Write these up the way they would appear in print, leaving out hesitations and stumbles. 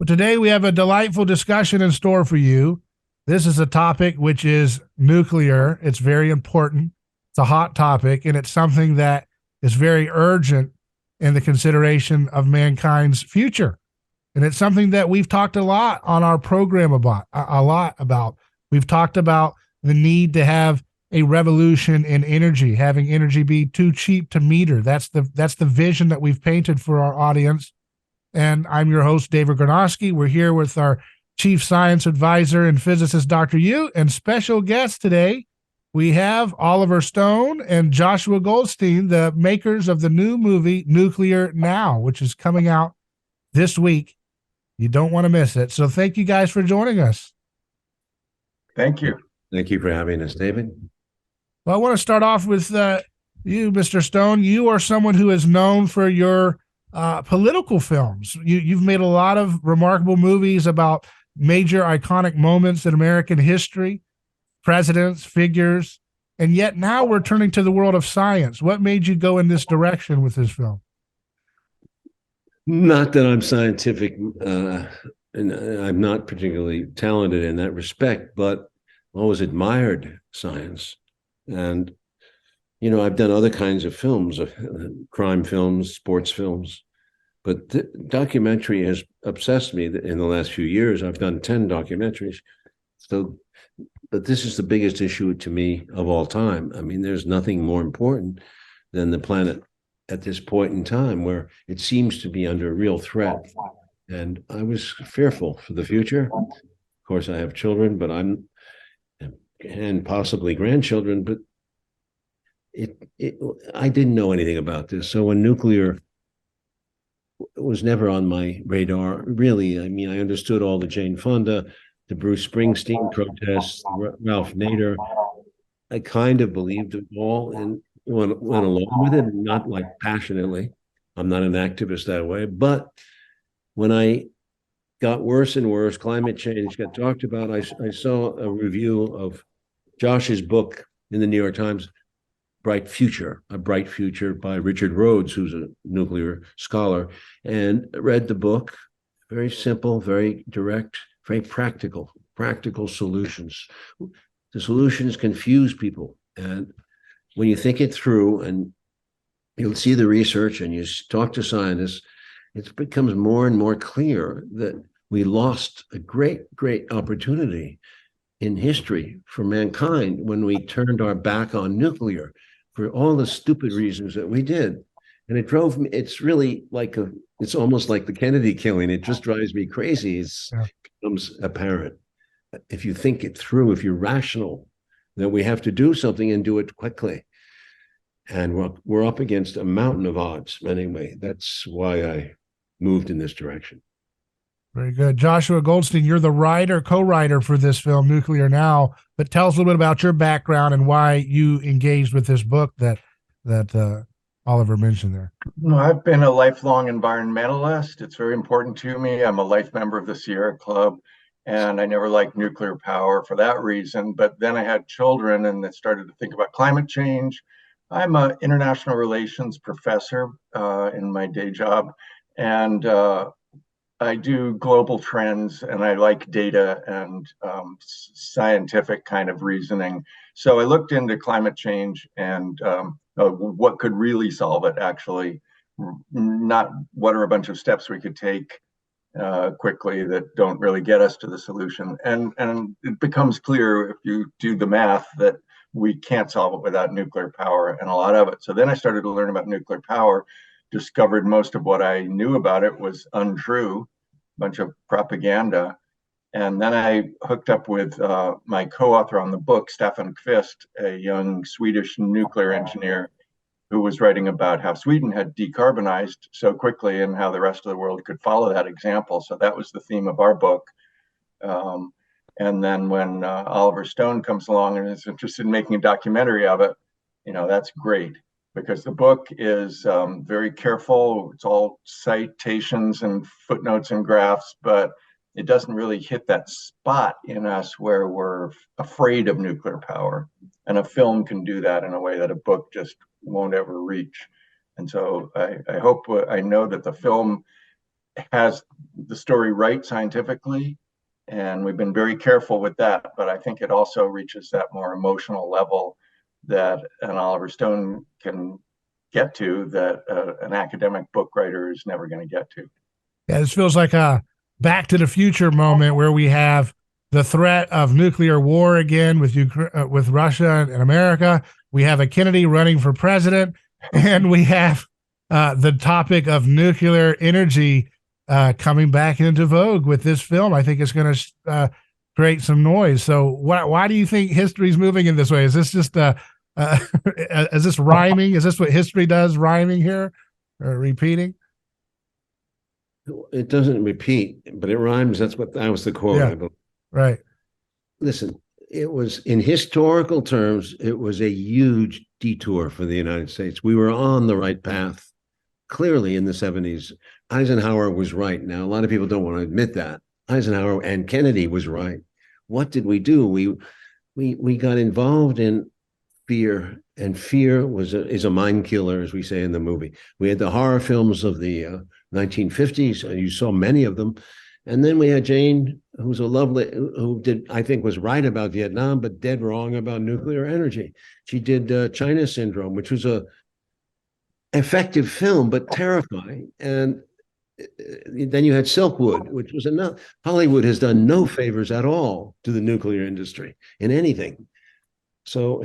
Well, today we have a delightful discussion in store for you. This is a topic which is nuclear. It's very important. It's a hot topic, and it's something that is very urgent in the consideration of mankind's future. And it's something that we've talked a lot on our program about, a lot about. We've talked about the need to have a revolution in energy, having energy be too cheap to meter. That's the vision that we've painted for our audience. And I'm your host, David Gornoski. We're here with our Chief Science Advisor and Physicist, Dr. Yu, and special guests today. We have Oliver Stone and Joshua Goldstein, the makers of the new movie Nuclear Now, which is coming out this week. You don't want to miss it. So thank you guys for joining us. Thank you. Thank you for having us, David. Well, I want to start off with you, Mr. Stone. You are someone who is known for your political films. You've made a lot of remarkable movies about major iconic moments in American history, presidents, figures, and yet now we're turning to the world of science. What made you go in this direction with this film? Not that I'm scientific, and I'm not particularly talented in that respect, but always admired science. And, I've done other kinds of films, crime films, sports films, but documentary has obsessed me in the last few years. I've done 10 documentaries. So, but this is the biggest issue to me of all time. I mean, there's nothing more important than the planet at this point in time where it seems to be under real threat. And I was fearful for the future. Of course, I have children, but and possibly grandchildren, but I didn't know anything about this. So when nuclear was never on my radar, really, I mean, I understood all the Jane Fonda, the Bruce Springsteen protests, Ralph Nader. I kind of believed it all and went along with it, not like passionately. I'm not an activist that way. But when I got worse and worse, climate change got talked about, I saw a review of Josh's book in the New York Times, A Bright Future by Richard Rhodes, who's a nuclear scholar, and read the book. Very simple, very direct, very practical solutions. The solutions confuse people. And when you think it through and you'll see the research and you talk to scientists, it becomes more and more clear that we lost a great opportunity in history for mankind when we turned our back on nuclear for all the stupid reasons that we did. And it drove me, it's really like it's almost like the Kennedy killing. It just drives me crazy. It becomes apparent. If you think it through, if you're rational, that we have to do something and do it quickly. And we're up against a mountain of odds. Anyway, that's why I moved in this direction. Very good. Joshua Goldstein, you're the co-writer for this film, Nuclear Now, but tell us a little bit about your background and why you engaged with this book that Oliver mentioned there. I've been a lifelong environmentalist. It's very important to me. I'm a life member of the Sierra Club, and I never liked nuclear power for that reason. But then I had children and I started to think about climate change. I'm an international relations professor in my day job, and I do global trends and I like data and scientific kind of reasoning. So I looked into climate change and what could really solve it, actually, not what are a bunch of steps we could take quickly that don't really get us to the solution. And it becomes clear if you do the math that we can't solve it without nuclear power and a lot of it. So then I started to learn about nuclear power, discovered most of what I knew about it was untrue, a bunch of propaganda. And then I hooked up with my co-author on the book, Stefan Kvist, a young Swedish nuclear engineer who was writing about how Sweden had decarbonized so quickly and how the rest of the world could follow that example. So that was the theme of our book. And then when Oliver Stone comes along and is interested in making a documentary of it, that's great, because the book is very careful. It's all citations and footnotes and graphs, but it doesn't really hit that spot in us where we're afraid of nuclear power. And a film can do that in a way that a book just won't ever reach. And so I hope, I know that the film has the story right scientifically, and we've been very careful with that. But I think it also reaches that more emotional level that an Oliver Stone can get to that an academic book writer is never going to get to. Yeah, this feels like a Back to the Future moment where we have the threat of nuclear war again with Russia and America. We have a Kennedy running for president, and we have the topic of nuclear energy coming back into vogue with this film. I think it's going to create some noise. So, why do you think history's moving in this way? Is this just is this rhyming? Is this what history does? Rhyming here, or repeating? It doesn't repeat, but it rhymes. That was the quote. Yeah, right. Listen, it was in historical terms, it was a huge detour for the United States. We were on the right path. Clearly, in the 70s, Eisenhower was right. Now, a lot of people don't want to admit that. Eisenhower and Kennedy was right. What did we do? We got involved in fear, and fear is a mind killer, as we say in the movie. We had the horror films of the 1950s, and you saw many of them. And then we had Jane, who I think was right about Vietnam, but dead wrong about nuclear energy. She did China Syndrome, which was a effective film, but terrifying. And then you had Silkwood, which was enough. Hollywood has done no favors at all to the nuclear industry in anything. So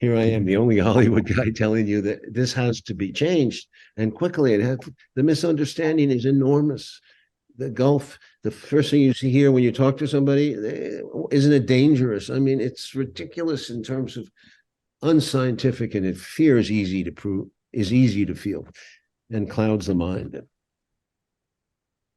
here I am, the only Hollywood guy telling you that this has to be changed, and quickly. The misunderstanding is enormous. The gulf, the first thing you see here when you talk to somebody, isn't it dangerous? I mean, it's ridiculous in terms of unscientific, and fear is easy to feel and clouds the mind.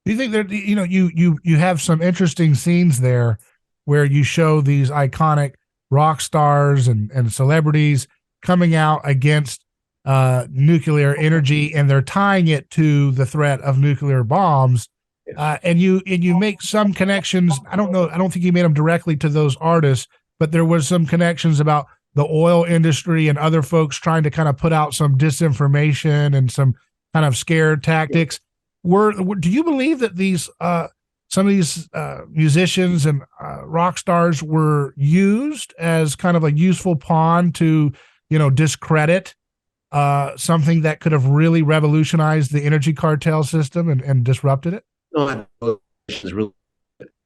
Do you think that you have some interesting scenes there where you show these iconic rock stars and celebrities coming out against nuclear energy, and they're tying it to the threat of nuclear bombs, and you make some connections. I don't think you made them directly to those artists, but there was some connections about the oil industry and other folks trying to kind of put out some disinformation and some kind of scare tactics. Do you believe that these some of these musicians and rock stars were used as kind of a useful pawn to, discredit something that could have really revolutionized the energy cartel system and disrupted it? No,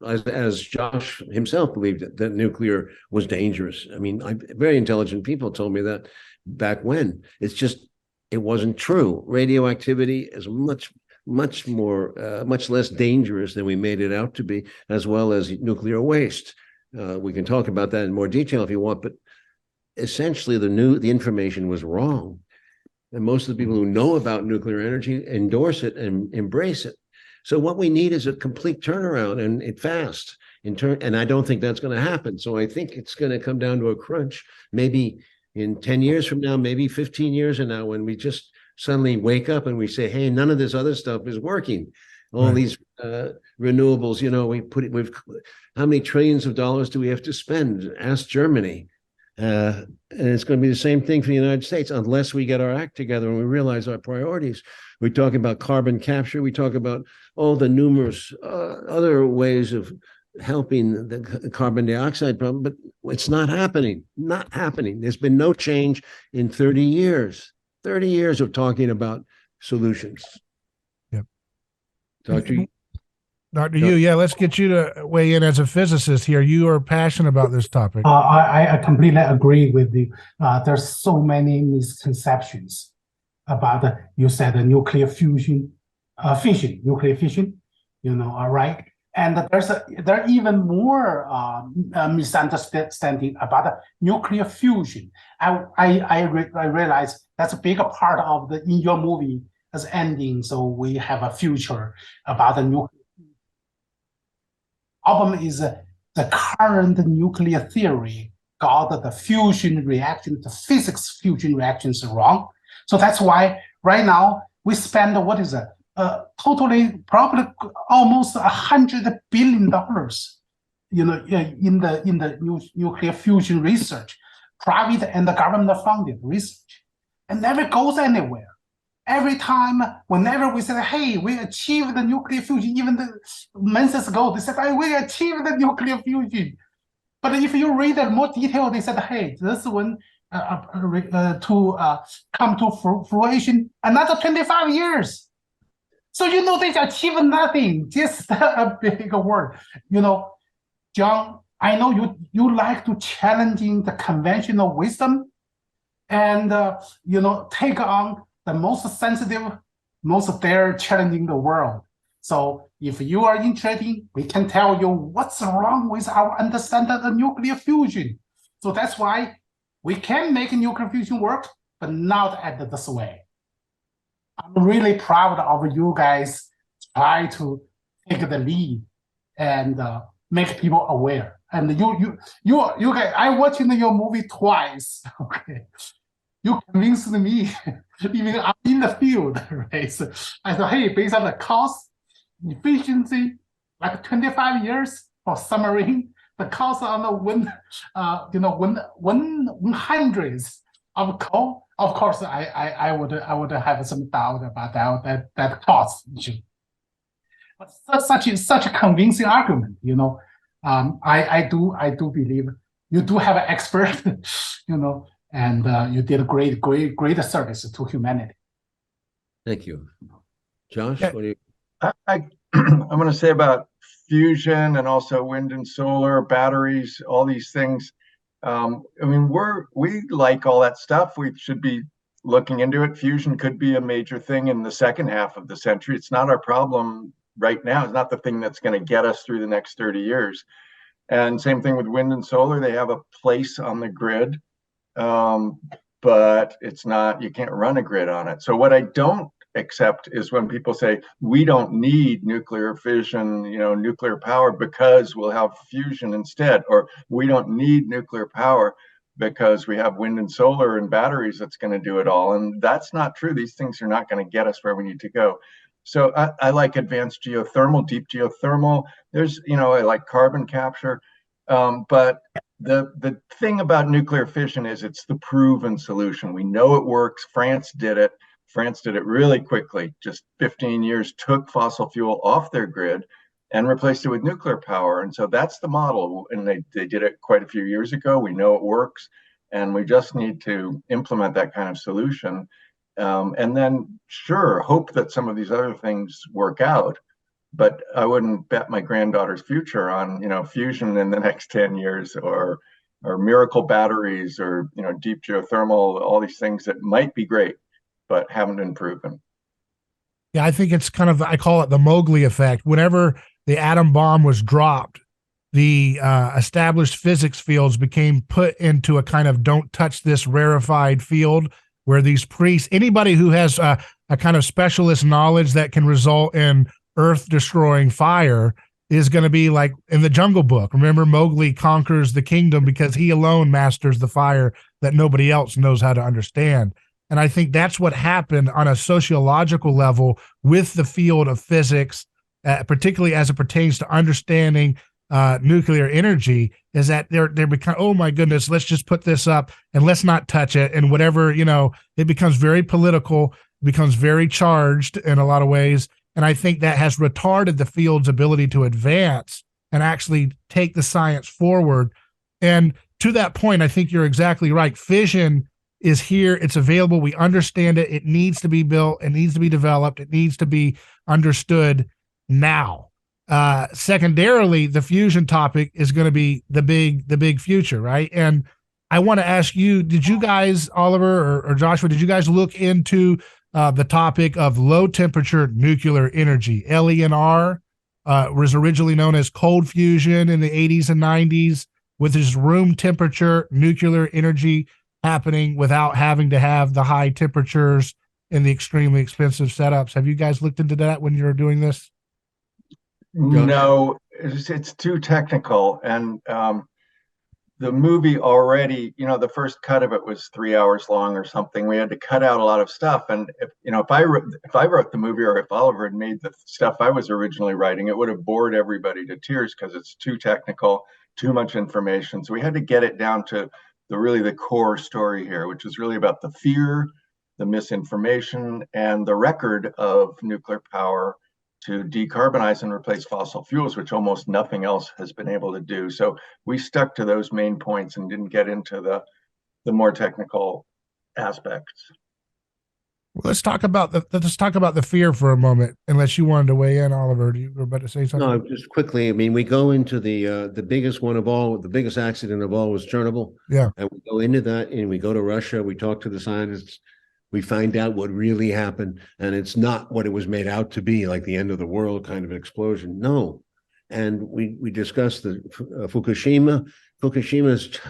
as Josh himself believed that nuclear was dangerous. I mean, very intelligent people told me that back when. It wasn't true. Radioactivity is much less dangerous than we made it out to be, as well as nuclear waste. We can talk about that in more detail if you want, but essentially the information was wrong. And most of the people who know about nuclear energy endorse it and embrace it. So what we need is a complete turnaround, and it fast. And I don't think that's going to happen. So I think it's going to come down to a crunch, maybe in 10 years from now, maybe 15 years from now, when we just suddenly wake up and we say, hey, none of this other stuff is working. All these renewables, how many trillions of dollars do we have to spend? Ask Germany. And it's going to be the same thing for the United States unless we get our act together and we realize our priorities. We talk about carbon capture. We talk about all the numerous other ways of helping the carbon dioxide problem, but it's not happening. Not happening. There's been no change in 30 years. 30 years of talking about solutions. Yep. Dr. Yu, let's get you to weigh in as a physicist here. You are passionate about this topic. I completely agree with you. There's so many misconceptions about you said the nuclear fusion, nuclear fission, right? And there are even more misunderstanding about the nuclear fusion. I realize that's a bigger part of in your movie as ending. So we have a future about the nuclear. Problem is the current nuclear theory got the fusion reaction, the physics fusion reactions wrong. So that's why right now we spend totally probably almost $100 billion, in the nuclear fusion research, private and government funded research, and never goes anywhere. every time, whenever we said, hey, we achieved the nuclear fusion, even the months ago, they said, hey, we achieved the nuclear fusion. But if you read it more detail, they said, hey, this one to come to fruition, another 25 years. So they achieved nothing, just a big word. John, I know you like to challenging the conventional wisdom and take on the most sensitive, most dare challenging the world. So if you are interested, we can tell you what's wrong with our understanding of nuclear fusion. So that's why we can make nuclear fusion work, but not at this way. I'm really proud of you guys try to take the lead and make people aware. And you guys, I watched your movie twice. Okay, you convinced me, even I'm in the field, right? So I thought, hey, based on the cost, efficiency, like 25 years for submarine, the cost on the one hundredth of coal. Of course, I would have some doubt about that cost issue. But such a convincing argument, I do believe you do have an expert, and you did a great service to humanity. Thank you. Josh, Yeah. what do you? I'm going to say about fusion and also wind and solar, batteries, all these things. I mean, we like all that stuff. We should be looking into it. Fusion could be a major thing in the second half of the century. It's not our problem right now. It's not the thing that's going to get us through the next 30 years. And same thing with wind and solar. They have a place on the grid, but it's not, you can't run a grid on it. So what I don't accept is when people say we don't need nuclear fission, nuclear power because we'll have fusion instead, or we don't need nuclear power because we have wind and solar and batteries that's going to do it all. And that's not true. These things are not going to get us where we need to go. So I like advanced geothermal, deep geothermal. There's, I like carbon capture. But the thing about nuclear fission is it's the proven solution. We know it works. France did it. France did it really quickly. Just 15 years, took fossil fuel off their grid and replaced it with nuclear power. And so that's the model. And they did it quite a few years ago. We know it works. And we just need to implement that kind of solution. And then, sure, hope that some of these other things work out. But I wouldn't bet my granddaughter's future on, fusion in the next 10 years or miracle batteries or, deep geothermal, all these things that might be great, but haven't been proven. Yeah, I think it's kind of, I call it the Mowgli effect. Whenever the atom bomb was dropped, the established physics fields became put into a kind of don't touch this rarefied field where these priests, anybody who has a kind of specialist knowledge that can result in earth destroying fire is going to be like in the Jungle Book. Remember, Mowgli conquers the kingdom because he alone masters the fire that nobody else knows how to understand. And I think that's what happened on a sociological level with the field of physics, particularly as it pertains to understanding nuclear energy, is that they're become, oh my goodness, let's just put this up and let's not touch it. And whatever, it becomes very political, becomes very charged in a lot of ways. And I think that has retarded the field's ability to advance and actually take the science forward. And to that point, I think you're exactly right. Fission is here. It's available. We understand it. It needs to be built. It needs to be developed. It needs to be understood now. Secondarily, the fusion topic is going to be the big future, right? And I want to ask you, did you guys, Oliver or Joshua, did you guys look into the topic of low temperature nuclear energy? LENR was originally known as cold fusion in the 80s and 90s, with this room temperature nuclear energy happening without having to have the high temperatures and the extremely expensive setups. Have you guys looked into that when you're doing this? No, it's too technical. And the movie already, the first cut of it was 3 hours long or something. We had to cut out a lot of stuff. And if I wrote the movie, or if Oliver had made the stuff I was originally writing, it would have bored everybody to tears because it's too technical, too much information. So we had to get it down to the core story here, which is really about the fear the misinformation, and the record of nuclear power to decarbonize and replace fossil fuels, which almost nothing else has been able to do. So we stuck to those main points and didn't get into the more technical aspects. Well, let's talk about the fear for a moment. Unless you wanted to weigh in, Oliver, you were about to say something. No, just quickly. I mean, we go into the biggest one of all, the biggest accident of all was Chernobyl. Yeah, and we go into that, and we go to Russia. We talk to the scientists. We find out what really happened, and it's not what it was made out to be, like the end of the world kind of explosion. No, and we discussed the Fukushima. Fukushima's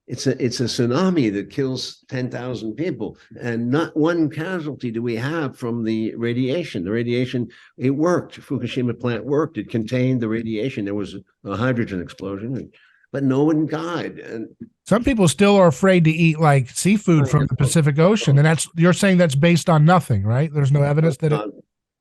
it's a tsunami that kills 10,000 people, and not one casualty do we have from the radiation. The radiation, it worked. Fukushima plant worked. It contained the radiation. There was a hydrogen explosion, but no one died. And some people still are afraid to eat like seafood from the Pacific Ocean, and you're saying that's based on nothing, right? There's no evidence that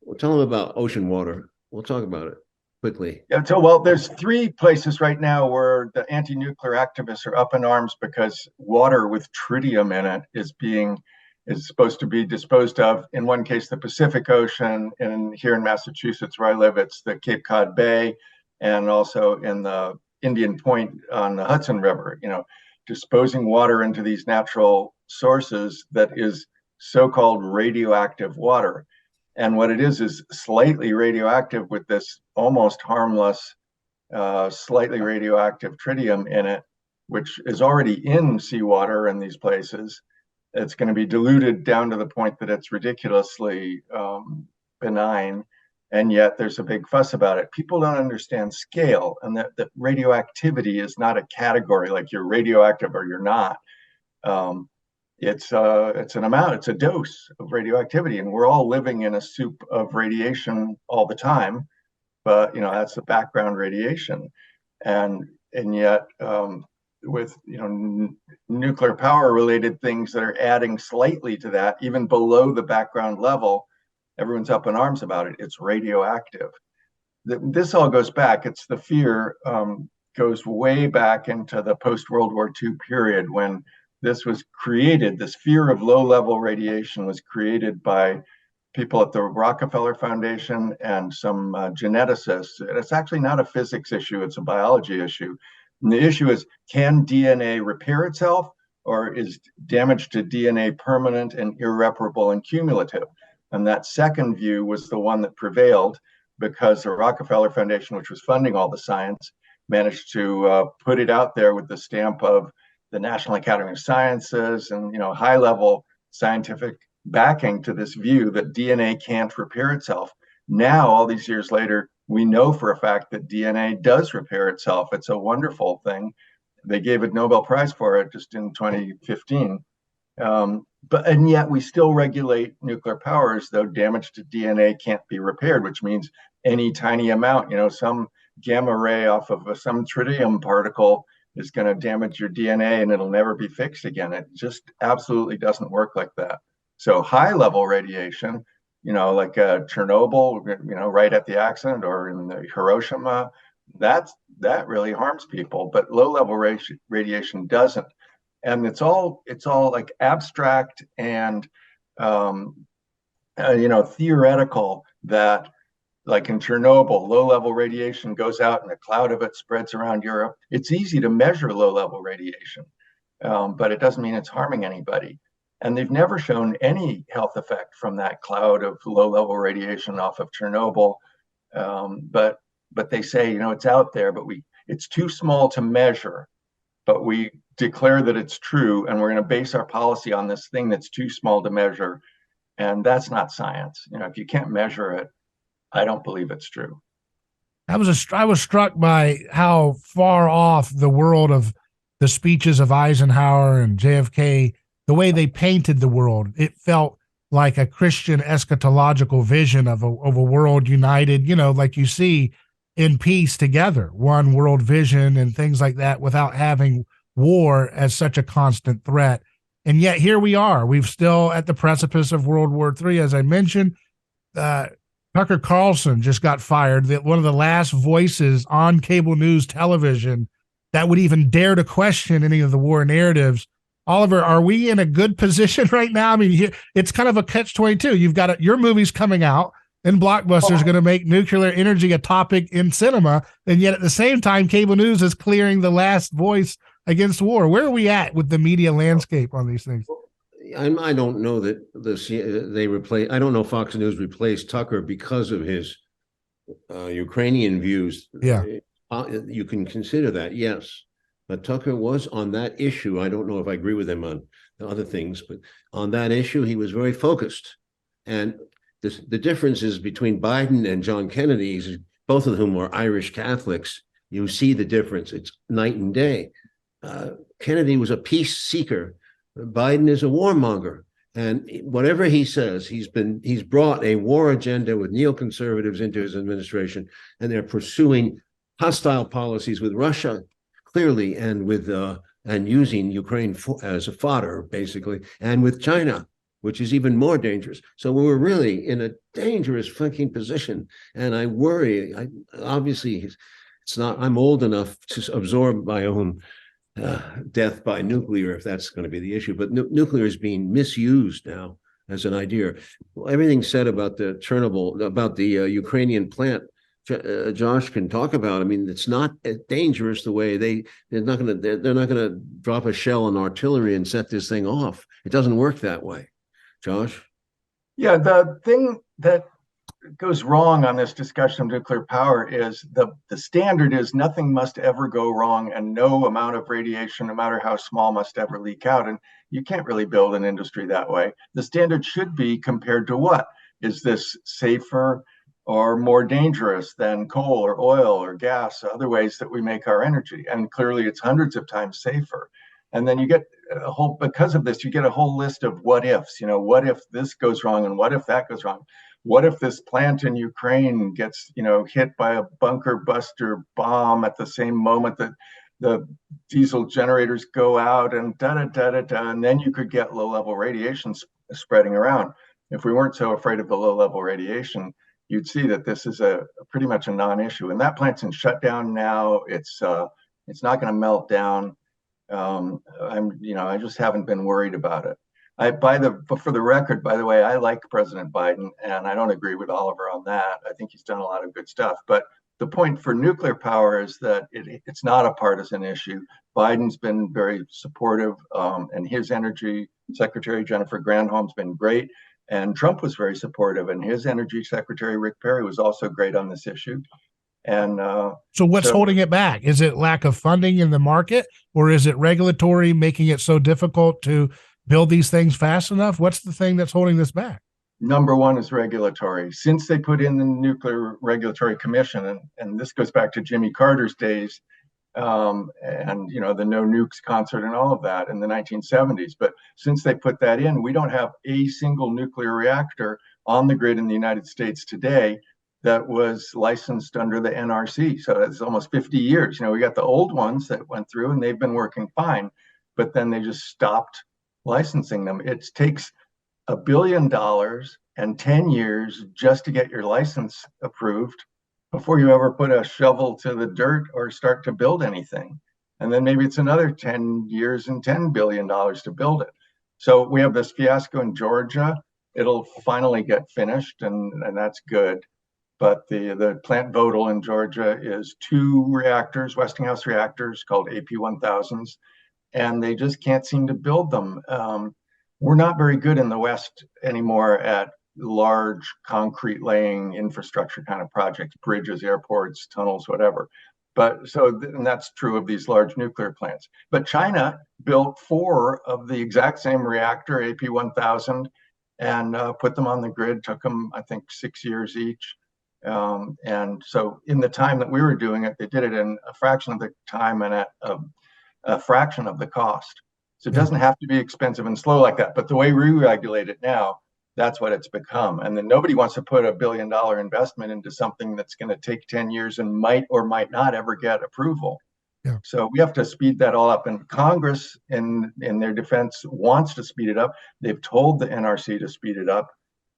we'll tell them about ocean water. We'll talk about it quickly. Yeah, so well, there's 3 places right now where the anti-nuclear activists are up in arms because water with tritium in it is supposed to be disposed of. In one case, the Pacific Ocean, and here in Massachusetts, where I live, it's the Cape Cod Bay, and also in the Indian Point on the Hudson River. Disposing water into these natural sources that is so-called radioactive water. And what it is slightly radioactive with this almost harmless, slightly radioactive tritium in it, which is already in seawater in these places. It's going to be diluted down to the point that it's ridiculously benign. And yet there's a big fuss about it. People don't understand scale, and that radioactivity is not a category like you're radioactive or you're not. It's an amount, it's a dose of radioactivity, and we're all living in a soup of radiation all the time. But that's the background radiation, and yet with nuclear power related things that are adding slightly to that, even below the background level, everyone's up in arms about it. It's radioactive. This all goes back. It's the fear goes way back into the post-World War II period when this was created. This fear of low-level radiation was created by people at the Rockefeller Foundation and some geneticists. And it's actually not a physics issue, it's a biology issue. And the issue is, can DNA repair itself, or is damage to DNA permanent and irreparable and cumulative? And that second view was the one that prevailed because the Rockefeller Foundation, which was funding all the science, managed to put it out there with the stamp of the National Academy of Sciences and high-level scientific backing to this view that DNA can't repair itself. Now, all these years later, we know for a fact that DNA does repair itself. It's a wonderful thing. They gave a Nobel Prize for it just in 2015. And yet we still regulate nuclear power as though damage to DNA can't be repaired, which means any tiny amount, some gamma ray off of some tritium particle is going to damage your DNA and it'll never be fixed again. It just absolutely doesn't work like that. So high level radiation, like Chernobyl, right at the accident, or in the Hiroshima, that really harms people. But low level radiation doesn't. And it's all like abstract and theoretical, that like in Chernobyl, low-level radiation goes out and a cloud of it spreads around Europe. It's easy to measure low-level radiation, but it doesn't mean it's harming anybody. And they've never shown any health effect from that cloud of low-level radiation off of Chernobyl. But they say, it's out there, but it's too small to measure. But we declare that it's true, and we're going to base our policy on this thing that's too small to measure. And that's not science. If you can't measure it, I don't believe it's true. I was struck by how far off the world of the speeches of Eisenhower and JFK, the way they painted the world. It felt like a Christian eschatological vision of a world united, like you see in peace together, one world vision and things like that, without having war as such a constant threat. And yet here we are. We've still at the precipice of World War III, as I mentioned. Tucker Carlson just got fired, one of the last voices on cable news television that would even dare to question any of the war narratives. Oliver, are we in a good position right now? I mean, it's kind of a catch-22. You've got your movie's coming out, and Blockbuster's going to make nuclear energy a topic in cinema, and yet at the same time, cable news is clearing the last voice against war. Where are we at with the media landscape on these things? I don't know that they replace. I don't know Fox News replaced Tucker because of his Ukrainian views. Yeah, you can consider that, yes. But Tucker was on that issue. I don't know if I agree with him on the other things, but on that issue, he was very focused. And the differences between Biden and John Kennedy, both of whom were Irish Catholics, you see the difference. It's night and day. Kennedy was a peace seeker. Biden is a warmonger. And whatever he says, he's brought a war agenda with neoconservatives into his administration, and they're pursuing hostile policies with Russia, clearly, and with and using Ukraine as a fodder, basically, and with China, which is even more dangerous. So we're really in a dangerous fucking position, and I worry. Obviously, it's not. I'm old enough to absorb my own death by nuclear, if that's going to be the issue. But nuclear is being misused now as an idea. Everything said about the Chernobyl, about the Ukrainian plant, Josh can talk about. I mean, it's not dangerous the way they're not going to drop a shell on artillery and set this thing off. It doesn't work that way. Josh? Yeah, the thing that goes wrong on this discussion of nuclear power is the standard is nothing must ever go wrong, and no amount of radiation, no matter how small, must ever leak out. And you can't really build an industry that way. The standard should be compared to what? Is this safer or more dangerous than coal or oil or gas, other ways that we make our energy? And clearly it's hundreds of times safer. And then you get because of this, you get a whole list of what ifs. What if this goes wrong, and what if that goes wrong? What if this plant in Ukraine gets, hit by a bunker buster bomb at the same moment that the diesel generators go out, and and then you could get low-level radiation spreading around. If we weren't so afraid of the low-level radiation, you'd see that this is a pretty much a non-issue. And that plant's in shutdown now. It's not going to melt down. I just haven't been worried about it. For the record, by the way, I like President Biden, and I don't agree with Oliver on that. I think he's done a lot of good stuff. But the point for nuclear power is that it's not a partisan issue. Biden's been very supportive, and his energy secretary, Jennifer Granholm's been great. And Trump was very supportive, and his energy secretary, Rick Perry, was also great on this issue. And so what's holding it back? Is it lack of funding in the market, or is it regulatory making it so difficult to build these things fast enough? What's the thing that's holding this back? Number one is regulatory. Since they put in the Nuclear Regulatory Commission, and this goes back to Jimmy Carter's days, and the no nukes concert and all of that in the 1970s. But since they put that in, we don't have a single nuclear reactor on the grid in the United States today that was licensed under the NRC. So it's almost 50 years. We got the old ones that went through, and they've been working fine, but then they just stopped licensing them. It takes $1 billion and 10 years just to get your license approved before you ever put a shovel to the dirt or start to build anything. And then maybe it's another 10 years and $10 billion to build it. So we have this fiasco in Georgia. It'll finally get finished, and that's good. But the plant Vogtle in Georgia is 2 reactors, Westinghouse reactors called AP1000s, and they just can't seem to build them. We're not very good in the West anymore at large concrete laying infrastructure kind of projects, bridges, airports, tunnels, whatever. And that's true of these large nuclear plants. But China built 4 of the exact same reactor, AP1000, and put them on the grid. Took them, I think, 6 years each. And so in the time that we were doing it, they did it in a fraction of the time and at a fraction of the cost. So it doesn't have to be expensive and slow like that. But the way we regulate it now, that's what it's become. And then nobody wants to put $1 billion investment into something that's going to take 10 years and might or might not ever get approval. Yeah. So we have to speed that all up. And Congress, in their defense, wants to speed it up. They've told the NRC to speed it up,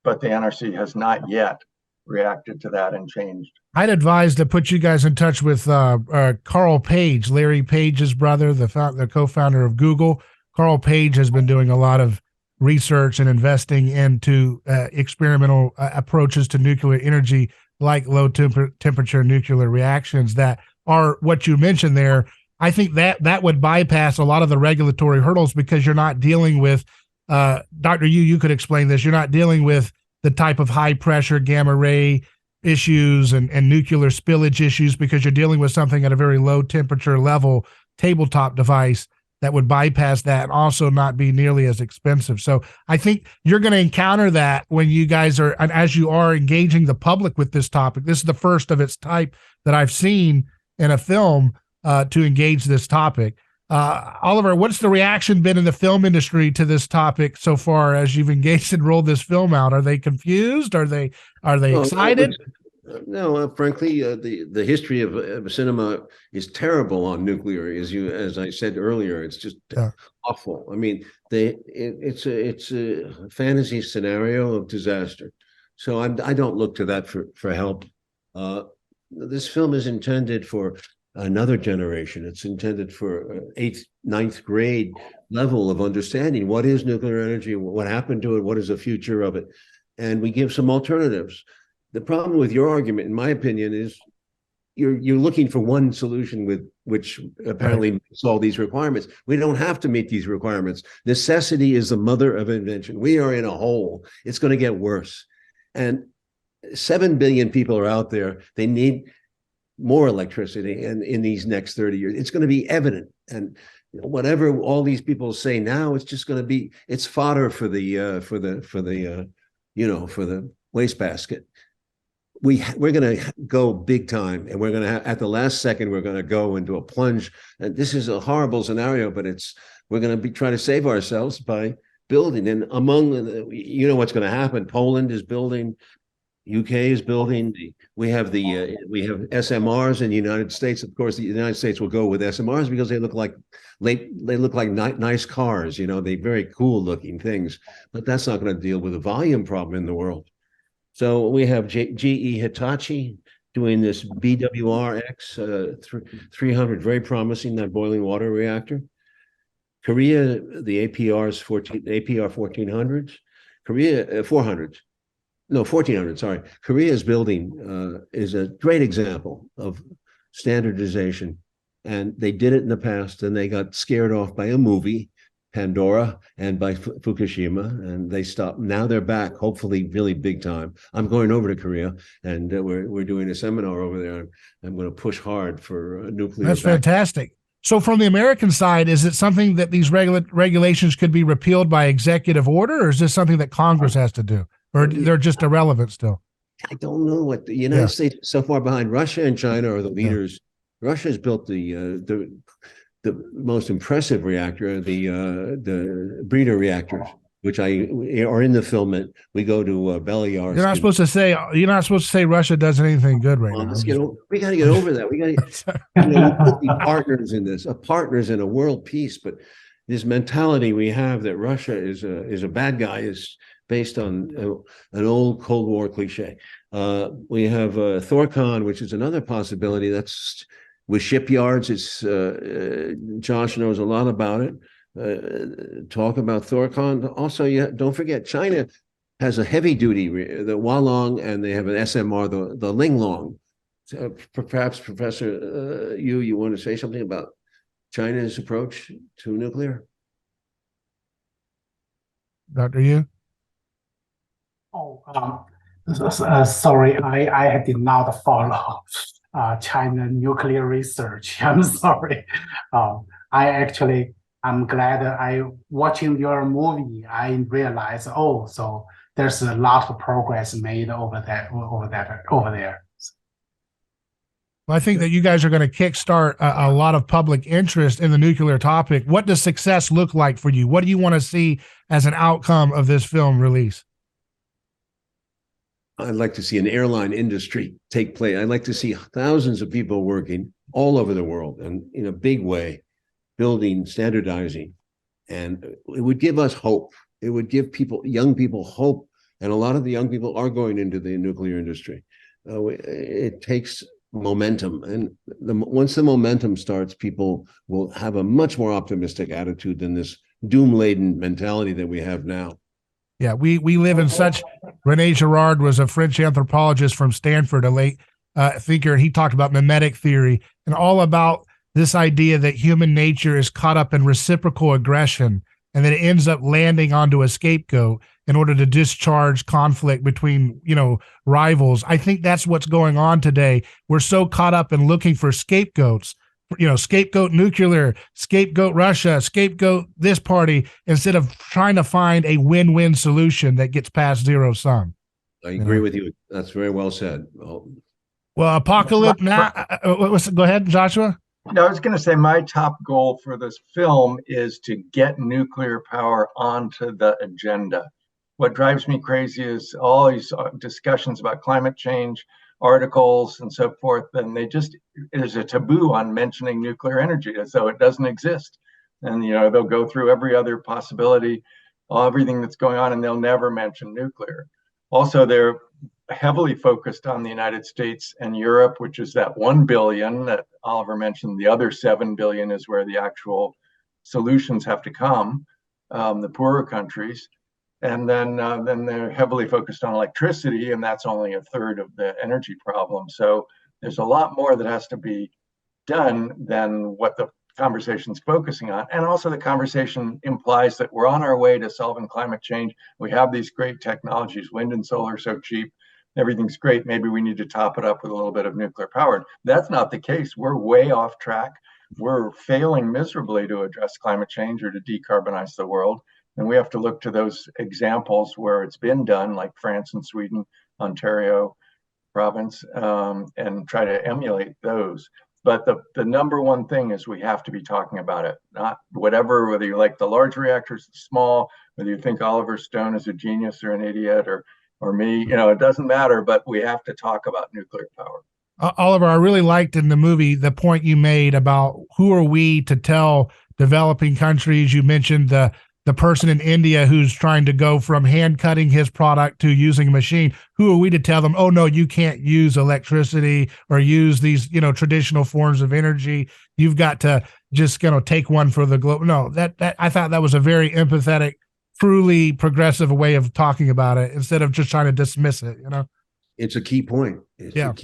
but the NRC has not yet reacted to that and changed. I'd advise to put you guys in touch with Carl Page, Larry Page's brother, the co-founder of Google. Carl Page has been doing a lot of research and investing into experimental approaches to nuclear energy, like low temperature nuclear reactions that are what you mentioned there. I think that would bypass a lot of the regulatory hurdles because you're not dealing with, Dr. You could explain this, you're not dealing with the type of high pressure gamma ray issues and nuclear spillage issues because you're dealing with something at a very low temperature level, tabletop device that would bypass that and also not be nearly as expensive. So I think you're going to encounter that when you guys are, and as you are engaging the public with this topic. This is the first of its type that I've seen in a film to engage this topic. Oliver, what's the reaction been in the film industry to this topic so far as you've engaged and rolled this film out? Are they confused? Are they excited? No, frankly, the history of cinema is terrible on nuclear. As I said earlier, it's just awful. I mean, it's a fantasy scenario of disaster. So I don't look to that for help. This film is intended for another generation. It's intended for 8th, 9th grade level of understanding. What is nuclear energy? What happened to it? What is the future of it? And we give some alternatives. The problem with your argument, in my opinion, is you're looking for one solution with which apparently meets all these requirements. We don't have to meet these requirements. Necessity is the mother of invention. We are in a hole. It's going to get worse. And 7 billion people are out there. They need more electricity, and in these next 30 years, it's going to be evident. And whatever all these people say now, it's just going to be, it's fodder for the wastebasket. We're going to go big time, and we're going to at the last second we're going to go into a plunge. And this is a horrible scenario, but we're going to be trying to save ourselves by building. And among what's going to happen. Poland is building. UK is building. We have SMRs in the United States. Of course, the United States will go with SMRs because they look like nice cars. They're very cool looking things. But that's not going to deal with the volume problem in the world. So we have GE Hitachi doing this BWRX 300, very promising, that boiling water reactor. Korea, the APR 1400s. Korea 400s. No, 1400, sorry. Korea is building is a great example of standardization. And they did it in the past, and they got scared off by a movie, Pandora, and by Fukushima, and they stopped. Now they're back, hopefully really big time. I'm going over to Korea, and we're doing a seminar over there. I'm going to push hard for nuclear. That's fantastic. So from the American side, is it something that these regulations could be repealed by executive order, or is this something that Congress has to do? Or they're just irrelevant still? I don't know what the United States is so far behind. Russia and China are the leaders. Russia has built the most impressive reactor, the breeder reactors, which are in the film. We go to Belyarsk. You're not supposed to say Russia does anything good right now. We got to get over that. We got to be partners in this, partners in a world peace. But this mentality we have that Russia is a bad guy is based on an old Cold War cliche. We have Thorcon, which is another possibility. That's with shipyards. It's Josh knows a lot about it. Talk about Thorcon. Also, don't forget, China has a heavy duty, the Hualong, and they have an SMR, the Linglong. So perhaps, Professor, you want to say something about China's approach to nuclear? Dr. Yu? Sorry, I did not follow China nuclear research. I'm sorry. I'm glad watching your movie, I realized, so there's a lot of progress made over there. Well, I think that you guys are going to kickstart a lot of public interest in the nuclear topic. What does success look like for you? What do you want to see as an outcome of this film release? I'd like to see an airline industry take place. I'd like to see thousands of people working all over the world and in a big way, building, standardizing. And it would give us hope. It would give young people hope. And a lot of the young people are going into the nuclear industry. It takes momentum. And once the momentum starts, people will have a much more optimistic attitude than this doom-laden mentality that we have now. Yeah, we live in such. Rene Girard was a French anthropologist from Stanford, a late thinker, and he talked about mimetic theory and all about this idea that human nature is caught up in reciprocal aggression and that it ends up landing onto a scapegoat in order to discharge conflict between, rivals. I think that's what's going on today. We're so caught up in looking for scapegoats, scapegoat nuclear, scapegoat Russia, scapegoat this party, instead of trying to find a win-win solution that gets past zero sum. I agree with you. That's very well said. Well, Apocalypse now. Go ahead, Joshua. No, I was going to say my top goal for this film is to get nuclear power onto the agenda. What drives me crazy is all these discussions about climate change, articles and so forth, and there's a taboo on mentioning nuclear energy as though it doesn't exist. And, they'll go through every other possibility, everything that's going on, and they'll never mention nuclear. Also, they're heavily focused on the United States and Europe, which is that 1 billion that Oliver mentioned. The other 7 billion is where the actual solutions have to come, the poorer countries. And then they're heavily focused on electricity, and that's only a third of the energy problem. So there's a lot more that has to be done than what the conversation's focusing on. And also the conversation implies that we're on our way to solving climate change. We have these great technologies, wind and solar are so cheap, everything's great. Maybe we need to top it up with a little bit of nuclear power. That's not the case. We're way off track. We're failing miserably to address climate change or to decarbonize the world. And we have to look to those examples where it's been done, like France and Sweden, Ontario province, and try to emulate those. But the number one thing is we have to be talking about it, not whether you like the large reactors, the small, whether you think Oliver Stone is a genius or an idiot or me, it doesn't matter, but we have to talk about nuclear power. Oliver, I really liked in the movie the point you made about who are we to tell developing countries. You mentioned the person in India who's trying to go from hand cutting his product to using a machine. Who are we to tell them, oh no, you can't use electricity or use these, traditional forms of energy. You've got to just, take one for the globe. No, that I thought that was a very empathetic, truly progressive way of talking about it instead of just trying to dismiss it, It's a key point. How are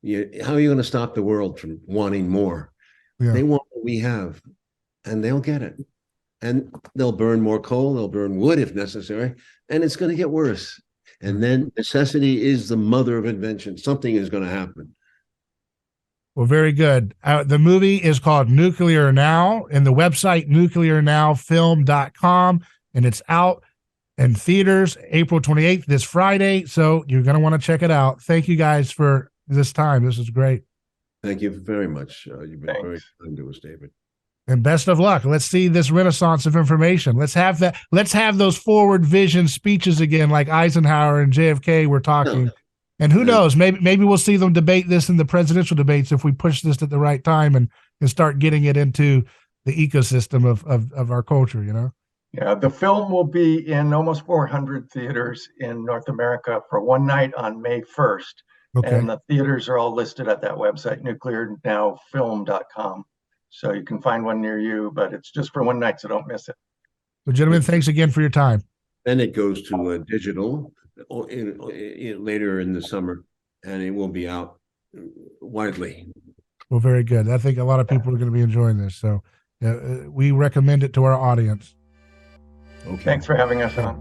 you going to stop the world from wanting more? Yeah. They want what we have, and they'll get it. And they'll burn more coal, they'll burn wood if necessary, and it's going to get worse. And then necessity is the mother of invention. Something is going to happen. Well, very good. The movie is called Nuclear Now, and the website nuclearnowfilm.com, and it's out in theaters April 28th, this Friday. So you're going to want to check it out. Thank you guys for this time. This is great. Thank you very much. You've been very kind to us, David. And best of luck. Let's see this renaissance of information. Let's have that. Let's have those forward vision speeches again, like Eisenhower and JFK were talking. No. And who knows? Maybe we'll see them debate this in the presidential debates if we push this at the right time and start getting it into the ecosystem of our culture. Yeah, the film will be in almost 400 theaters in North America for one night on May 1st. Okay. And the theaters are all listed at that website, nuclearnowfilm.com. So you can find one near you, but it's just for one night, so don't miss it. Well, gentlemen, thanks again for your time. Then it goes to digital later in the summer, and it will be out widely. Well, very good. I think a lot of people are going to be enjoying this. So we recommend it to our audience. Okay. Thanks for having us on.